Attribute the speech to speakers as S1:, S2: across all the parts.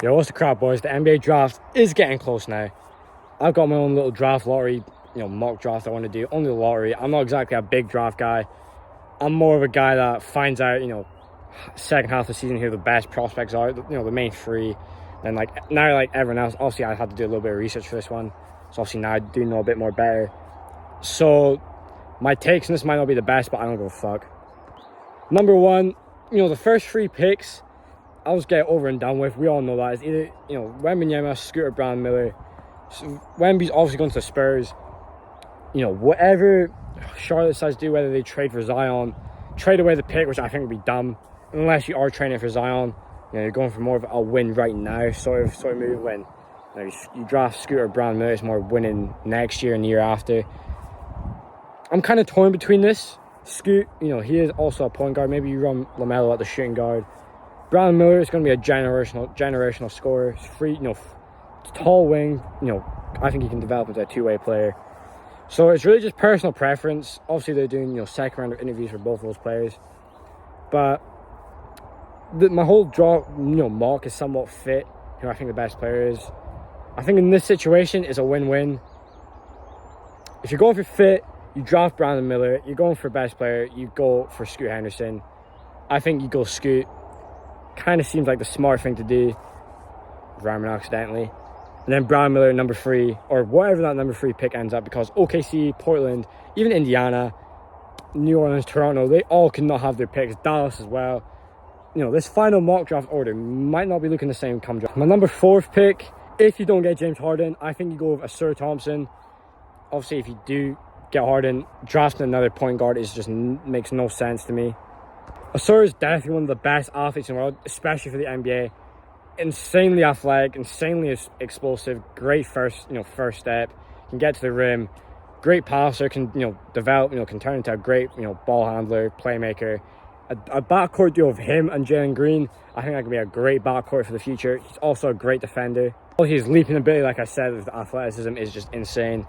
S1: Yo, what's the crap, boys? The NBA draft is getting close now. I've got my own little draft lottery, mock draft I want to do. Only the lottery. I'm not exactly a big draft guy. I'm more of a guy that finds out, second half of the season who the best prospects are, the main three. And now, everyone else, obviously I had to do a little bit of research for this one. So obviously now I do know a bit more better. So my takes on this might not be the best, but I don't give a fuck. Number one, the first three picks, I'll just get over and done with. We all know that. It's either, Wembanyama, Scooter Braun Miller. So Wemby's obviously going to the Spurs. Whatever Charlotte decides to do, whether they trade for Zion, trade away the pick, which I think would be dumb, unless you are trading for Zion. You're going for more of a win right now sort of move. When you draft Scooter Braun Miller, it's more winning next year and the year after. I'm kind of torn between this. Scoot, he is also a point guard. Maybe you run LaMelo at the shooting guard. Brandon Miller is going to be a generational scorer. He's free, tall wing. I think he can develop into a two-way player. So it's really just personal preference. Obviously, they're doing second round of interviews for both of those players. But my whole mock is somewhat fit. Who I think the best player is. I think in this situation, it's a win-win. If you're going for fit, you draft Brandon Miller. You're going for best player. You go for Scoot Henderson. I think you go Scoot. Kind of seems like the smart thing to do. Rhyming accidentally. And then Braun Miller, number 3, or whatever that number 3 pick ends up, because OKC, Portland, even Indiana, New Orleans, Toronto, they all cannot have their picks. Dallas as well. This final mock draft order might not be looking the same come draft. My number 4th pick, if you don't get James Harden, I think you go with Ausar Thompson. Obviously, if you do get Harden, drafting another point guard just makes no sense to me. Ausar is definitely one of the best athletes in the world, especially for the NBA. Insanely athletic, insanely explosive, great first step, can get to the rim, great passer, can develop, can turn into a great ball handler, playmaker. A backcourt duo of him and Jalen Green, I think that could be a great backcourt for the future. He's also a great defender. His leaping ability, like I said, with the athleticism is just insane.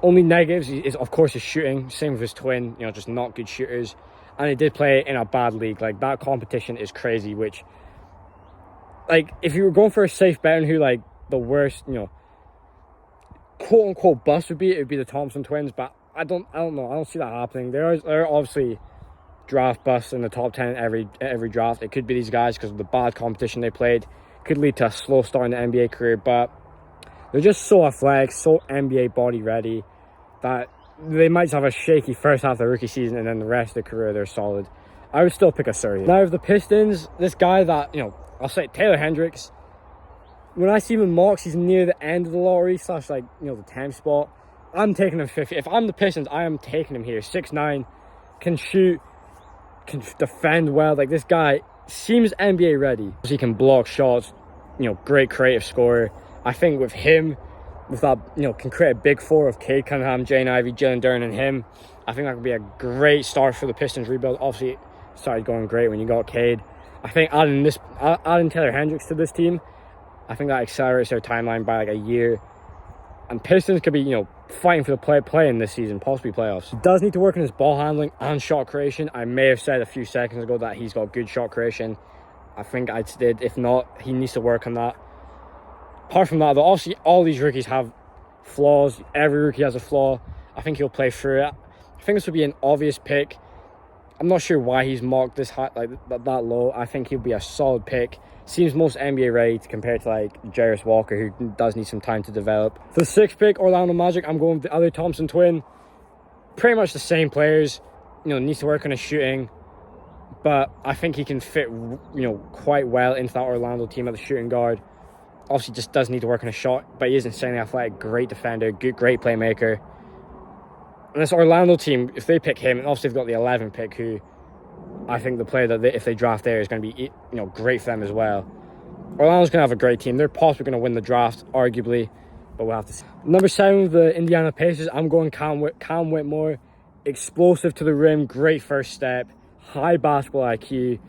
S1: Only negatives is of course his shooting. Same with his twin, just not good shooters. And he did play in a bad league. That competition is crazy, which, if you were going for a safe bet on who, the worst, quote-unquote bust would be, it would be the Thompson twins. But I don't know. I don't see that happening. There are obviously draft busts in the top 10 every draft. It could be these guys because of the bad competition they played. Could lead to a slow start in the NBA career. But they're just so athletic, so NBA body ready, that they might just have a shaky first half of the rookie season, and then the rest of the career they're solid. I would still pick Ausar. Now, with the Pistons, this guy that, I'll say Taylor Hendricks, when I see him in mocks, he's near the end of the lottery, / the 10th spot. I'm taking him 50. If I'm the Pistons, I am taking him here. 6'9", can shoot, can defend well. This guy seems NBA ready. He can block shots, great creative scorer. I think with him, with that, can create a big four of Cade Cunningham, Jane Ivey, Jalen Duren, and him. I think that could be a great start for the Pistons rebuild. Obviously, it started going great when you got Cade. I think adding Taylor Hendricks to this team, I think that accelerates their timeline by a year. And Pistons could be, fighting for the play in this season, possibly playoffs. He does need to work on his ball handling and shot creation. I may have said a few seconds ago that he's got good shot creation. I think I did. If not, he needs to work on that. Apart from that, though, obviously all these rookies have flaws. Every rookie has a flaw. I think he'll play through it. I think this would be an obvious pick. I'm not sure why he's mocked this high, that low. I think he'll be a solid pick. Seems most NBA ready compared to Jarius Walker, who does need some time to develop. For the 6th pick, Orlando Magic, I'm going with the other Thompson twin. Pretty much the same players. Needs to work on his shooting, but I think he can fit quite well into that Orlando team at the shooting guard. Obviously, just does need to work on his shot, but he is insanely athletic, great defender, great playmaker. And this Orlando team, if they pick him, and obviously they've got the 11th pick, who I think the player that if they draft there is going to be great for them as well. Orlando's going to have a great team. They're possibly going to win the draft, arguably, but we'll have to see. Number 7, the Indiana Pacers. I'm going Cam Whitmore. Explosive to the rim, great first step, high basketball IQ.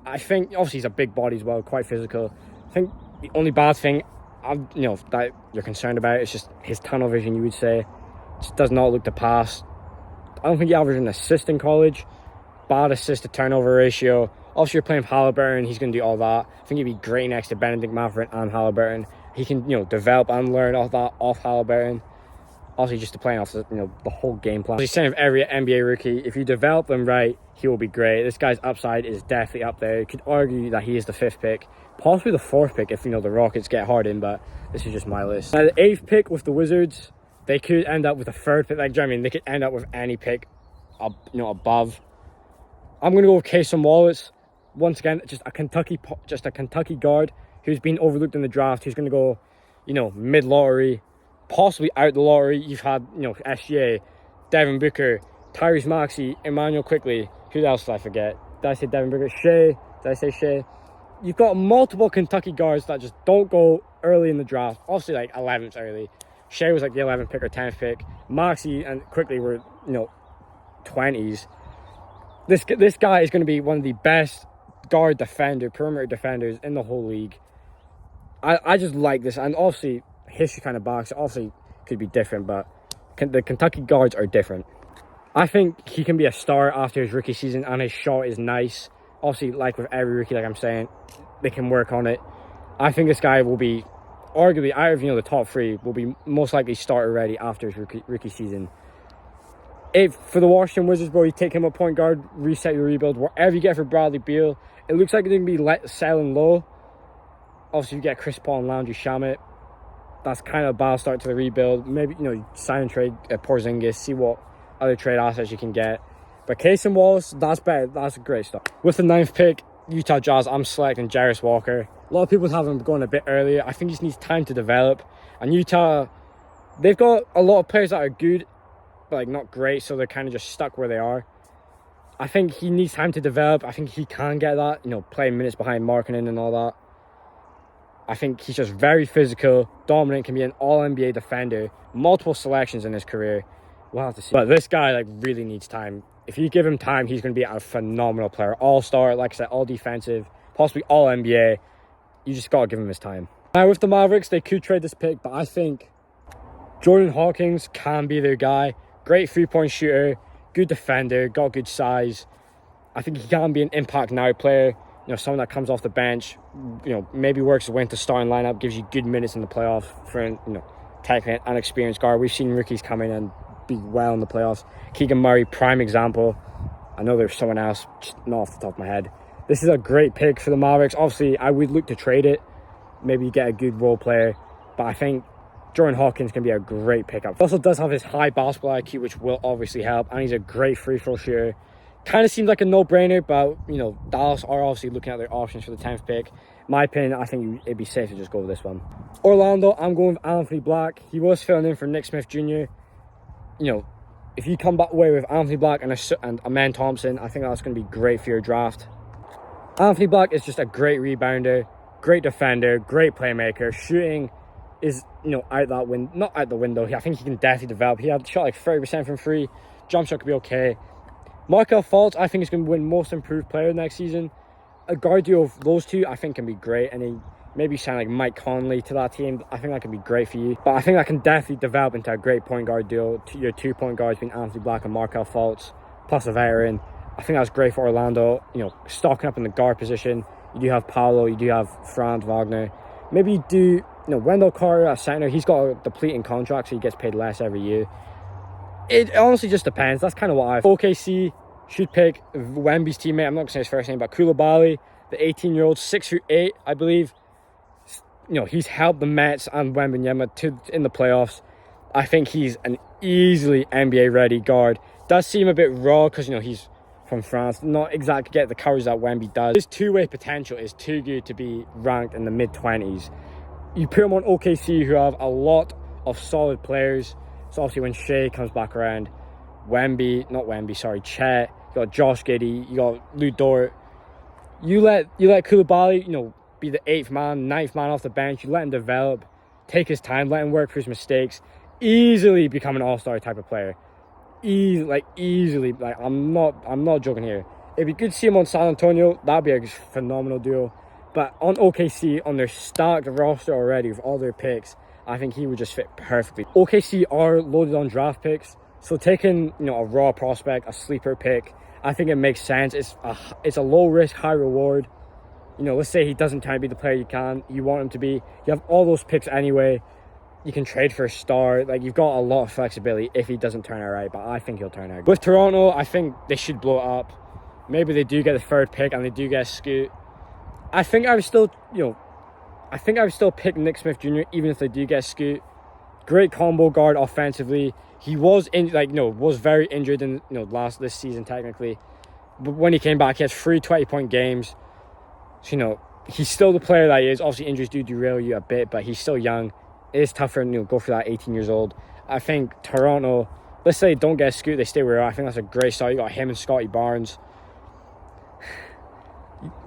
S1: I think, obviously, he's a big body as well, quite physical. I think the only bad thing, that you're concerned about is just his tunnel vision, you would say. Just does not look to pass. I don't think he averaged an assist in college. Bad assist to turnover ratio. Obviously, you're playing with Haliburton. He's going to do all that. I think he'd be great next to Benedict Mathurin and Haliburton. He can, develop and learn all that off Haliburton. Also, just to play off the, the whole game plan. He's saying of every NBA rookie, if you develop them right, he will be great. This guy's upside is definitely up there. You could argue that he is the 5th pick, possibly the 4th pick if, the Rockets get Harden, but this is just my list. Now, the 8th pick with the Wizards, they could end up with the 3rd pick. Like, do you know what I mean? They could end up with any pick, above. I'm going to go with Cason Wallace. Once again, just a Kentucky guard who's been overlooked in the draft, who's going to go, mid-lottery, possibly out the lottery. You've had, SGA, Devin Booker, Tyrese Maxey, Emmanuel Quickley. Who else did I forget? Did I say Devin Booker? Shea. Did I say Shea? You've got multiple Kentucky guards that just don't go early in the draft. Obviously, like 11th early. Shea was like the 11th pick or 10th pick. Maxey and Quickley were, 20s. This guy is going to be one of the best perimeter defenders in the whole league. I just like this. And obviously, history kind of backs. Obviously, could be different, but the Kentucky guards are different. I think he can be a star after his rookie season, and his shot is nice. Obviously, like with every rookie, like I'm saying, they can work on it. I think this guy will be, arguably, out of the top 3, will be most likely starter ready after his rookie season. For the Washington Wizards, bro, you take him a point guard, reset your rebuild, whatever you get for Bradley Beal. It looks like they're going to be selling low. Obviously, you get Chris Paul and Landry Shamet. That's kind of a bad start to the rebuild. Maybe, sign and trade Porzingis, see what other trade assets you can get. But Cason Wallace, that's better. That's a great start. With the 9th pick, Utah Jazz, I'm selecting Jarris Walker. A lot of people have him going a bit earlier. I think he just needs time to develop. And Utah, they've got a lot of players that are good, but like not great, so they're kind of just stuck where they are. I think he needs time to develop. I think he can get that, playing minutes behind Markkanen and all that. I think he's just very physical, dominant, can be an all-NBA defender, multiple selections in his career. We'll have to see. But this guy, really needs time. If you give him time, he's going to be a phenomenal player. All-star, like I said, all-defensive, possibly all-NBA. You just got to give him his time. Now, with the Mavericks, they could trade this pick, but I think Jordan Hawkins can be their guy. Great three-point shooter, good defender, got good size. I think he can be an impact now player. Someone that comes off the bench, maybe works his way into starting lineup, gives you good minutes in the playoffs for, technically an experienced guard. We've seen rookies come in and be well in the playoffs. Keegan Murray, prime example. I know there's someone else, just not off the top of my head. This is a great pick for the Mavericks. Obviously, I would look to trade it. Maybe you get a good role player. But I think Jordan Hawkins can be a great pickup. He also does have his high basketball IQ, which will obviously help. And he's a great free throw shooter. Kind of seems like a no-brainer, but, Dallas are obviously looking at their options for the 10th pick. My opinion, I think it'd be safe to just go with this one. Orlando, I'm going with Anthony Black. He was filling in for Nick Smith Jr. If you come back away with Anthony Black and Amen Thompson, I think that's going to be great for your draft. Anthony Black is just a great rebounder, great defender, great playmaker. Shooting is, out that window, not out the window. I think he can definitely develop. He had shot like 30% from free. Jump shot could be okay. Markelle Fultz, I think, is going to win Most Improved Player next season. A guard duo of those two, I think, can be great. And he maybe sign like Mike Conley to that team. I think that can be great for you. But I think that can definitely develop into a great point guard duo. Your 2-point guards being Anthony Black and Markelle Fultz, plus a veteran. I think that's great for Orlando. Stocking up in the guard position. You do have Paolo, you do have Franz Wagner. Maybe you do, Wendell Carter at center. He's got a depleting contract, so he gets paid less every year. It honestly just depends. That's kind of what OKC should pick Wemby's teammate. I'm not going to say his first name, but Coulibaly, the 18-year-old, 6'8", I believe. He's helped the Mets and Wembanyama in the playoffs. I think he's an easily NBA-ready guard. Does seem a bit raw because, he's from France. Not exactly get the coverage that Wemby does. His two-way potential is too good to be ranked in the mid-20s. You put him on OKC, who have a lot of solid players. So obviously when Shea comes back around, Chet, you got Josh Giddey, you got Lou Dort. You let Coulibaly, be the 8th man, 9th man off the bench. You let him develop, take his time, let him work for his mistakes. Easily become an all-star type of player. Easily. I'm not joking here. It'd be good to see him on San Antonio. That'd be a phenomenal duo. But on OKC, on their stacked roster already with all their picks, I think he would just fit perfectly. OKC are loaded on draft picks, so taking a raw prospect, a sleeper pick, I think it makes sense. It's a low risk, high reward. You know, let's say he doesn't turn out to be the player you want him to be. You have all those picks anyway. You can trade for a star. Like, you've got a lot of flexibility if he doesn't turn out right, but I think he'll turn out good. With Toronto, I think they should blow it up. Maybe they do get the third pick and they do get Scoot. I think I would still pick Nick Smith Jr. even if they do get Scoot. Great combo guard offensively. He was was very injured in this season technically, but when he came back, he has 3 20-point games. So, he's still the player that he is. Obviously, injuries do derail you a bit, but he's still young. It is tougher to go for that 18 years old. I think Toronto, let's say they don't get Scoot, they stay where they are. I think that's a great start. You got him and Scotty Barnes.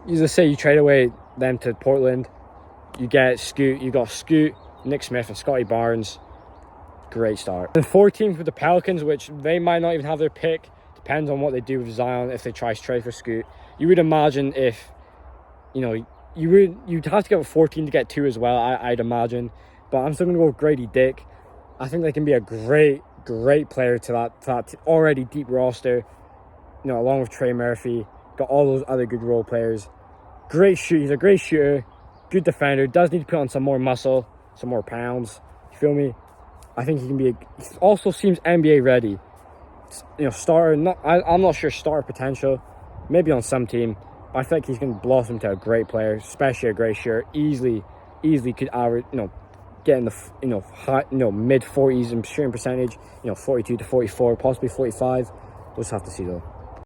S1: Let's say you trade away them to Portland. You get Scoot. You got Scoot, Nick Smith, and Scotty Barnes. Great start. And 4 teams with the Pelicans, which they might not even have their pick. Depends on what they do with Zion if they try to trade for Scoot. You would imagine if, you'd have to get 14 to get 2 as well, I'd imagine. But I'm still going to go with Grady Dick. I think they can be a great player to that already deep roster. Along with Trey Murphy. Got all those other good role players. Great shoot. He's a great shooter. Good defender. Does need to put on some more muscle. Some more pounds. You feel me? I think he can be he also seems NBA ready. Starter. I'm not sure starter potential. Maybe on some team. But I think he's going to blossom to a great player. Especially a great shooter. Easily could average, get in the high, mid 40s in shooting percentage. 42 to 44, possibly 45. We'll just have to see though.